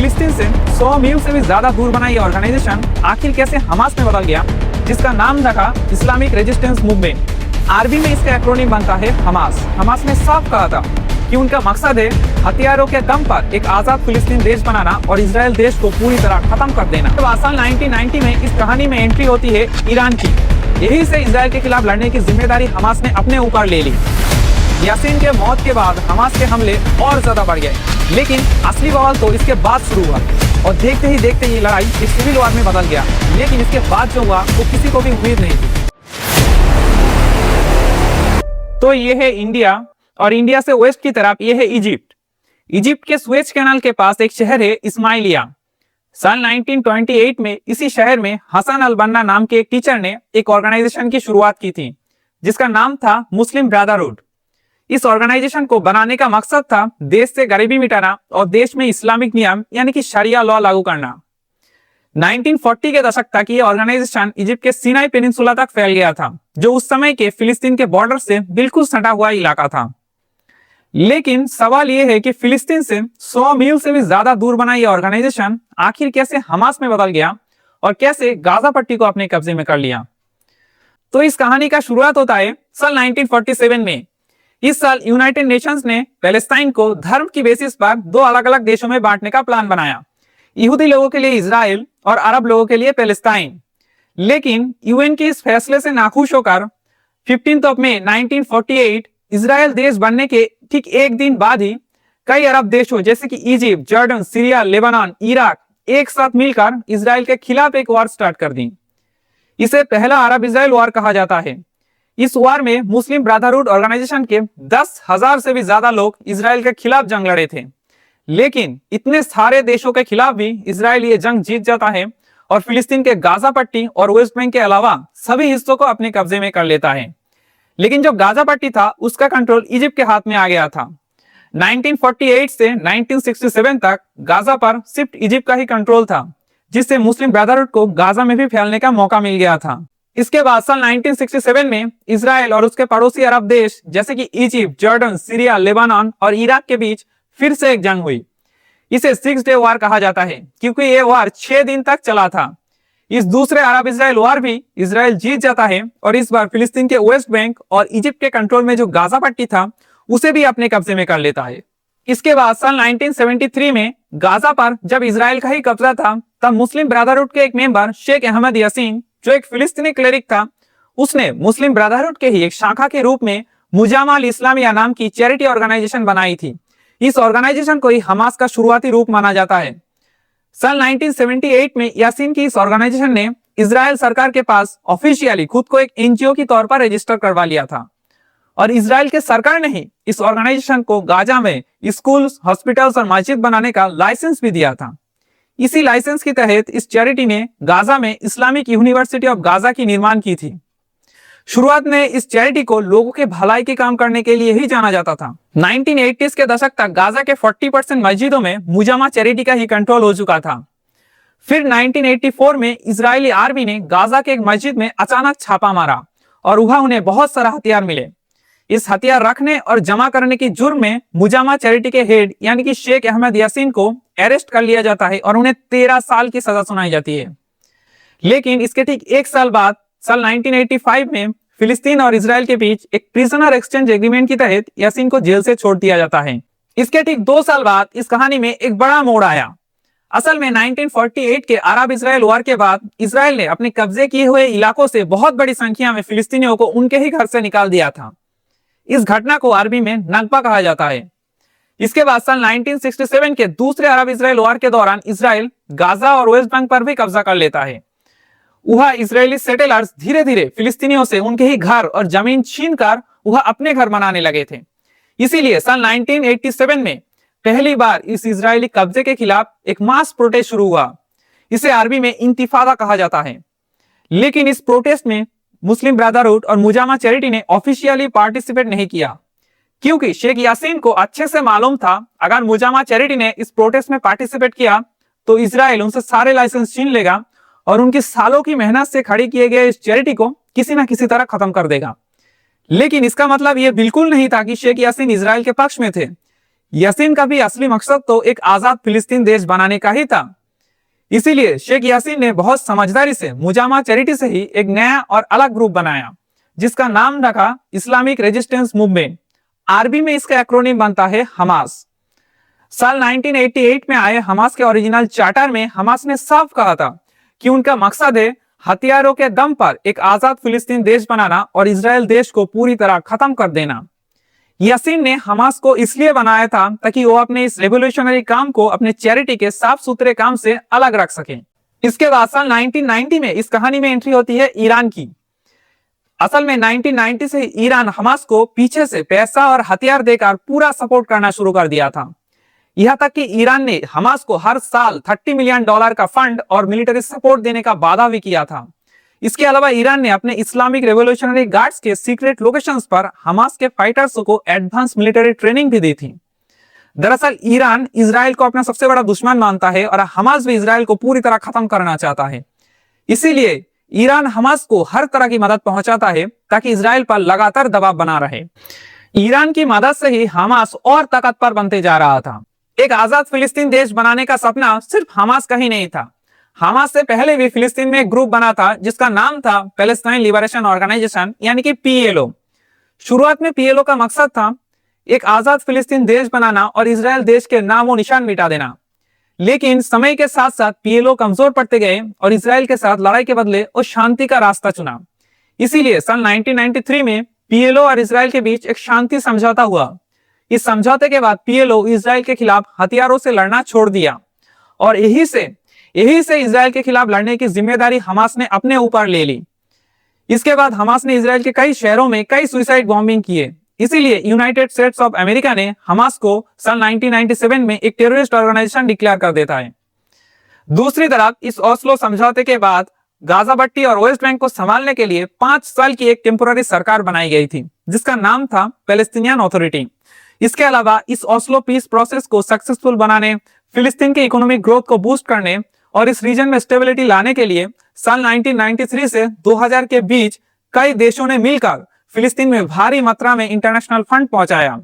फिलिस्तीन से 100 मील से भी ज्यादा दूर बना ये ऑर्गेनाइजेशन आखिर कैसे हमास में बदल गया, जिसका नाम रखा इस्लामिक रेजिस्टेंस मूवमेंट। अरबी में इसका एक्रोनिम बनता है हमास। हमास ने साफ कहा था कि उनका मकसद है हथियारों के दम पर एक आजाद फिलिस्तीन देश बनाना और इजराइल देश को पूरी तरह खत्म कर देना। तो साल 1990 में इस कहानी में एंट्री होती है ईरान की। यही से इजराइल के खिलाफ लड़ने की जिम्मेदारी हमास ने अपने ऊपर ले ली। यासीन के मौत के बाद हमास के हमले और ज्यादा बढ़ गए, लेकिन असली बवाल तो इसके बाद शुरू हुआ और देखते ही देखते ये लड़ाई एक सिविल वॉर में बदल गया। लेकिन इसके बाद जो हुआ वो किसी को भी उम्मीद नहीं थी। तो ये है इंडिया और इंडिया से वेस्ट की तरफ ये है इजिप्ट। इजिप्ट के सुएज कैनाल के पास एक शहर है इस्माइलिया। साल 1928 में इसी शहर में हसन अल बन्ना नाम के एक टीचर ने एक ऑर्गेनाइजेशन की शुरुआत की थी, जिसका नाम था मुस्लिम ब्रदरहुड। इस ऑर्गेनाइजेशन को बनाने का मकसद था देश से गरीबी मिटाना और देश में इस्लामिक नियम यानी कि शरिया लॉ लागू करना। 1940 के दशक तक ये ऑर्गेनाइजेशन इजिप्ट के सिनाई पेनिनसुला तक फैल गया था, जो उस समय के फिलिस्तीन के बॉर्डर से बिल्कुल सटा हुआ इलाका था। लेकिन सवाल यह है कि फिलिस्तीन से 100 मील से भी ज्यादा दूर बना ये ऑर्गेनाइजेशन आखिर कैसे हमास में बदल गया और कैसे गाजा पट्टी को अपने कब्जे में कर लिया। तो इस कहानी का शुरुआत होता है साल 1947 में। इस साल यूनाइटेड नेशंस ने पैलेस्टाइन को धर्म की बेसिस पर दो अलग अलग देशों में बांटने का प्लान बनाया, यहूदी लोगों के लिए इजराइल और अरब लोगों के लिए पैलेस्टाइन। लेकिन यूएन के इस फैसले से नाखुश होकर 15 मई 1948 इजराइल देश बनने के ठीक एक दिन बाद ही कई अरब देशों जैसे कि Egypt, Jordan, Syria, Lebanon, Iraq एक साथ मिलकर इजराइल के खिलाफ एक वॉर स्टार्ट कर दी। इसे पहला अरब इजराइल वॉर कहा जाता है। इस वार में मुस्लिम ब्रदरहुड ऑर्गेनाइजेशन के 10,000 से भी ज्यादा लोग इजराइल के खिलाफ जंग लड़े थे। लेकिन इतने सारे देशों के खिलाफ भी इजराइल ये जंग जीत जाता है और फिलिस्तीन के गाजा पट्टी और वेस्ट बैंक के अलावा सभी हिस्सों को अपने कब्जे में कर लेता है। लेकिन जो गाजा पट्टी था उसका कंट्रोल इजिप्ट के हाथ में आ गया था। 1948 से 1967 तक गाजा पर सिर्फ इजिप्ट का ही कंट्रोल था, जिससे मुस्लिम ब्रदरहुड को गाजा में भी फैलने का मौका मिल गया था। इसके बाद साल 1967 में इजराइल और उसके पड़ोसी अरब देश जैसे कि इजिप्ट, जॉर्डन, सीरिया, लेबनान और इराक के बीच फिर से एक जंग हुई। इसे 6 डे वॉर कहा जाता है क्योंकि ये वॉर 6 दिन तक चला था। इस दूसरे अरब इजराइल वॉर भी इजराइल जीत जाता है और इस बार फिलिस्तीन के वेस्ट बैंक और इजिप्ट के कंट्रोल में जो गाजा पट्टी था उसे भी अपने कब्जे में कर लेता है। इसके बाद साल 1973 में गाजा पर जब इजराइल का ही कब्जा था, तब मुस्लिम ब्रदरहुड के एक मेंबर शेख अहमद यासीन, जो एक फिलिस्तीनी क्लेरिक था, उसने मुस्लिम ब्रदरहुड के ही एक शाखा के रूप में मुजामा अल इस्लामिया नाम की चैरिटी ऑर्गेनाइजेशन बनाई थी। इस ऑर्गेनाइजेशन को ही हमास का शुरुआती रूप माना जाता है। साल 1978 में यासीन की इस ऑर्गेनाइजेशन ने इजराइल सरकार के पास ऑफिशियली खुद को एक एनजीओ के तौर पर रजिस्टर करवा लिया था और इजराइल के सरकार ने ही इस ऑर्गेनाइजेशन को गाजा में स्कूल्स, हॉस्पिटल्स और मस्जिद बनाने का लाइसेंस भी दिया था। इसी लाइसेंस के तहत इस चैरिटी ने गाजा में इस्लामिक यूनिवर्सिटी ऑफ गाजा की निर्माण की थी। शुरुआत में इस चैरिटी को लोगों के भलाई के काम करने के लिए ही जाना जाता था। 1980s के दशक तक गाजा के 40% मस्जिदों में मुजामा चैरिटी का ही कंट्रोल हो चुका था। फिर 1984 में इजरायली आर्मी ने गाजा के एक मस्जिद में अचानक छापा मारा और वहां उन्हें बहुत सारा हथियार मिले। इस हथियार रखने और जमा करने की जुर्म में मुजामा चैरिटी के हेड यानी कि शेख अहमद यासीन को अरेस्ट कर लिया जाता है और उन्हें 13 साल की सजा सुनाई जाती है। लेकिन इसके ठीक एक साल बाद साल 1985 में फिलिस्तीन और इजराइल के बीच एक प्रिजनर एक्सचेंज एग्रीमेंट के तहत यासीन को जेल से छोड़ दिया जाता है। इसके ठीक 2 साल बाद इस कहानी में एक बड़ा मोड़ आया। असल में 1948 के अरब इजराइल वॉर के बाद इजराइल ने अपने कब्जे किए हुए इलाकों से बहुत बड़ी संख्या में फिलिस्तीनियों को उनके ही घर से निकाल दिया था। इस घटना को अरबी में नकबा कहा जाता है। इसके बाद साल 1967 के दूसरे अरब इजराइल वॉर के दौरान इजराइल गाजा और वेस्ट बैंक पर भी कब्जा कर लेता है। वह इजरायली सेटलर्स धीरे धीरे फिलिस्तीनियों से उनके ही घर और जमीन छीनकर वह अपने घर बनाने लगे थे। इसीलिए साल 1987 में पहली बार इस इजरायली कब्जे के खिलाफ एक मास प्रोटेस्ट शुरू हुआ। इसे अरबी में इंतिफादा कहा जाता है। लेकिन इस प्रोटेस्ट में मुस्लिम ब्रदरहुड और मुजामा चैरिटी ने ऑफिशियली पार्टिसिपेट नहीं किया, क्योंकि शेख यासीन को अच्छे से मालूम था अगर मुजामा चैरिटी ने इस प्रोटेस्ट में पार्टिसिपेट किया तो इजराइल उनसे सारे लाइसेंस छीन लेगा और उनकी सालों की मेहनत से खड़ी किए गए इस चैरिटी को किसी ना किसी तरह खत्म कर देगा। लेकिन इसका मतलब यह बिल्कुल नहीं था कि शेख यासीन इजराइल के पक्ष में थे। यासीन का भी असली मकसद तो एक आजाद फिलिस्तीन देश बनाने का ही था। इसीलिए शेख यासीन ने बहुत समझदारी से मुजामा चैरिटी से ही एक नया और अलग ग्रुप बनाया, जिसका नाम रखा इस्लामिक रेजिस्टेंस मूवमेंट। अरबी में इसका एक्रोनिम बनता है हमास। साल 1988 में आए हमास के ओरिजिनल चार्टर में हमास ने साफ कहा था कि उनका मकसद है हथियारों के दम पर एक आजाद फिलिस्तीन देश बनाना और इजराइल देश को पूरी तरह खत्म कर देना। यासीन ने हमास को इसलिए बनाया था ताकि वो अपने इस रेवोल्यूशनरी काम को अपने चैरिटी के साफ सुथरे काम से अलग रख सके। इसके बाद साल 1990 में इस कहानी में एंट्री होती है ईरान की। असल में 1990 से ईरान हमास को पीछे से पैसा और हथियार देकर पूरा सपोर्ट करना शुरू कर दिया था। यहां तक कि ईरान ने हमास को हर साल $30 मिलियन का फंड और मिलिट्री सपोर्ट देने का वादा भी किया था। इसके अलावा ईरान ने अपने इस्लामिक रेवोल्यूशनरी गार्ड्स के सीक्रेट लोकेशंस पर हमास के फाइटर्स को एडवांस मिलिट्री ट्रेनिंग भी दी थी। दरअसल ईरान इजराइल को अपना सबसे बड़ा दुश्मन मानता है और हमास भी इजराइल को पूरी तरह खत्म करना चाहता है। इसीलिए ईरान हमास को हर तरह की मदद पहुंचाता है ताकि इजराइल पर लगातार दबाव बना रहे। ईरान की मदद से ही हमास और ताकतवर बनते जा रहा था। एक आजाद फिलिस्तीन देश बनाने का सपना सिर्फ हमास का ही नहीं था। हमास से पहले भी फिलिस्तीन में एक ग्रुप बना था जिसका नाम था पैलेस्टाइन लिबरेशन ऑर्गेनाइजेशन यानी कि पीएलओ। शुरुआत में पीएलओ का मकसद था एक आजाद फिलिस्तीन देश बनाना और इजराइल देश के नामो निशान मिटा देना। लेकिन समय के साथ साथ पीएलओ कमजोर पड़ते गए और इजराइल के साथ लड़ाई के बदले वो शांति का रास्ता चुना। इसीलिए सन 1993 में पीएलओ और इजराइल के बीच एक शांति समझौता हुआ। इस समझौते के बाद पीएलओ इजराइल के खिलाफ हथियारों से लड़ना छोड़ दिया और यही से इजराइल के खिलाफ लड़ने की जिम्मेदारी हमास ने अपने ऊपर ले ली। इसके बाद हमास ने इजराइल के कई शहरों में कई सुसाइड बॉम्बिंग किए। इसीलिए यूनाइटेड स्टेट्स ऑफ अमेरिका ने हमास को सन 1997 में एक टेररिस्ट ऑर्गेनाइजेशन डिक्लेयर कर देता है। दूसरी तरफ इस ओस्लो समझौते के बाद गाजा पट्टी और वेस्ट बैंक को संभालने के लिए 5 साल की एक टेम्पोररी सरकार बनाई गई थी जिसका नाम था पैलेस्टीनियन अथॉरिटी। इसके अलावा इस ओस्लो पीस प्रोसेस को सक्सेसफुल बनाने, फिलिस्तीन के इकोनॉमिक ग्रोथ को बूस्ट करने और इस रीजन में स्टेबिलिटी लाने के लिए साल 1993 से 2000 के बीच कई देशों ने मिलकर फिलिस्तीन में भारी मात्रा में इंटरनेशनल फंड पहुंचाया।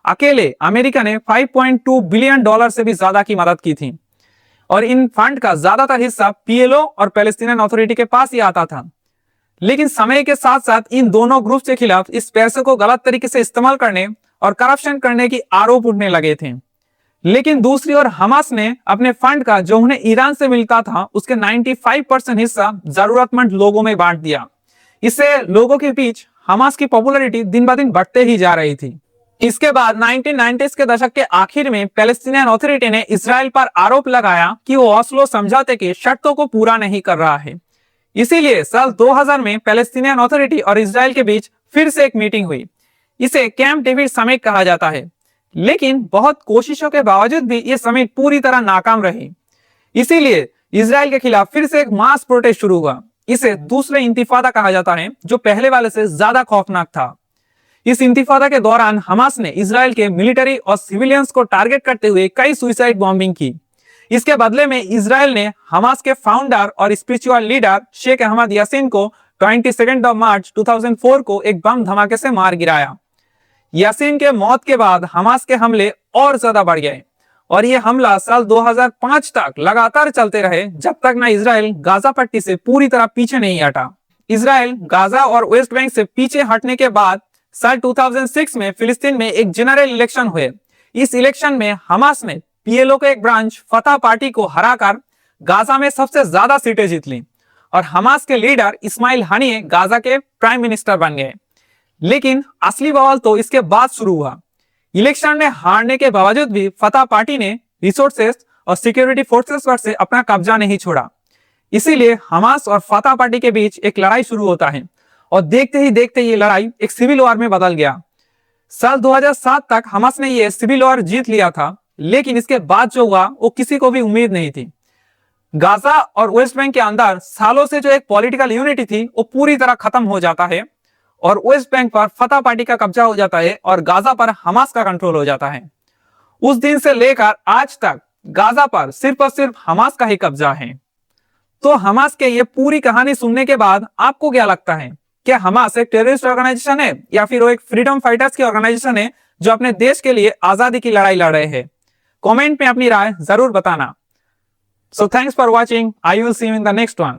अकेले अमेरिका ने $5.2 बिलियन से भी ज्यादा की मदद की थी और इन फंड का ज्यादातर हिस्सा पीएलओ और पैलेस्टीनियन अथॉरिटी के पास ही आता था। लेकिन समय के साथ साथ इन दोनों ग्रुप के खिलाफ इस पैसे को गलत तरीके से इस्तेमाल करने और करप्शन करने की आरोप उठने लगे थे। लेकिन दूसरी ओर हमास ने अपने फंड का जो उन्हें ईरान से मिलता था उसके 95% हिस्सा जरूरतमंद लोगों में बांट दिया। इससे लोगों के बीच हमास की पॉपुलैरिटी दिन ब दिन बढ़ते ही जा रही थी। इसके बाद 1990s के दशक के आखिर में पैलेस्टीनियन अथॉरिटी ने इजराइल पर आरोप लगाया कि वो ओस्लो समझौते के शर्तों को पूरा नहीं कर रहा है। इसीलिए साल 2000 में पैलेस्टीनियन अथॉरिटी और इजराइल के बीच फिर से एक मीटिंग हुई। इसे कैंप डेविड समिट कहा जाता है। लेकिन बहुत कोशिशों के बावजूद भी ये समिट पूरी तरह नाकाम रही। इसीलिए इजराइल के खिलाफ फिर से एक मास प्रोटेस्ट शुरू हुआ। इसे दूसरे इंतिफादा कहा जाता है जो पहले वाले से ज्यादा खौफनाक था। इस इंतिफादा के दौरान हमास ने इजराइल के मिलिट्री और सिविलियंस को टारगेट करते हुए कई सुसाइड बॉम्बिंग की। इसके बदले में इजराइल ने हमास के फाउंडर और स्पिरिचुअल लीडर शेख अहमद यासीन को 22 मार्च 2004 को एक बम धमाके से मार गिराया। यासीन के मौत के बाद हमास के हमले और ज्यादा बढ़ गए और यह हमला साल 2005 तक लगातार चलते रहे जब तक न इजराइल गाजा पट्टी से पूरी तरह पीछे नहीं हटा। इजराइल गाजा और वेस्ट बैंक से पीछे हटने के बाद साल 2006 में फिलिस्तीन में एक जनरल इलेक्शन हुए। इस इलेक्शन में हमास ने पीएलओ के एक ब्रांच फतह पार्टी को हराकर गाजा में सबसे ज्यादा सीटें जीत ली और हमास के लीडर इस्माइल हनीय गाजा के प्राइम मिनिस्टर बन गए। लेकिन असली बवाल तो इसके बाद शुरू हुआ। इलेक्शन में हारने के बावजूद भी फतह पार्टी ने रिसोर्सेस और सिक्योरिटी फोर्सेस पर से अपना कब्जा नहीं छोड़ा। इसीलिए हमास और फतह पार्टी के बीच एक लड़ाई शुरू होता है और देखते ही देखते ये लड़ाई एक सिविल वॉर में बदल गया। साल 2007 तक हमास ने ये सिविल वॉर जीत लिया था, लेकिन इसके बाद जो हुआ वो किसी को भी उम्मीद नहीं थी। गाजा और वेस्ट बैंक के अंदर सालों से जो एक पॉलिटिकल यूनिटी थी वो पूरी तरह खत्म हो जाता है और वेस्ट बैंक पर फतह पार्टी का कब्जा हो जाता है और गाजा पर हमास का कंट्रोल हो जाता है। उस दिन से लेकर आज तक गाजा पर सिर्फ और सिर्फ हमास का ही कब्जा है। तो हमास के ये पूरी कहानी सुनने के बाद आपको क्या लगता है? क्या हमास एक टेररिस्ट ऑर्गेनाइजेशन है या फिर वो एक फ्रीडम फाइटर्स की ऑर्गेनाइजेशन है जो अपने देश के लिए आजादी की लड़ाई लड़ रहे हैं। कमेंट में अपनी राय जरूर बताना। So thanks for watching. I will see you in the next one.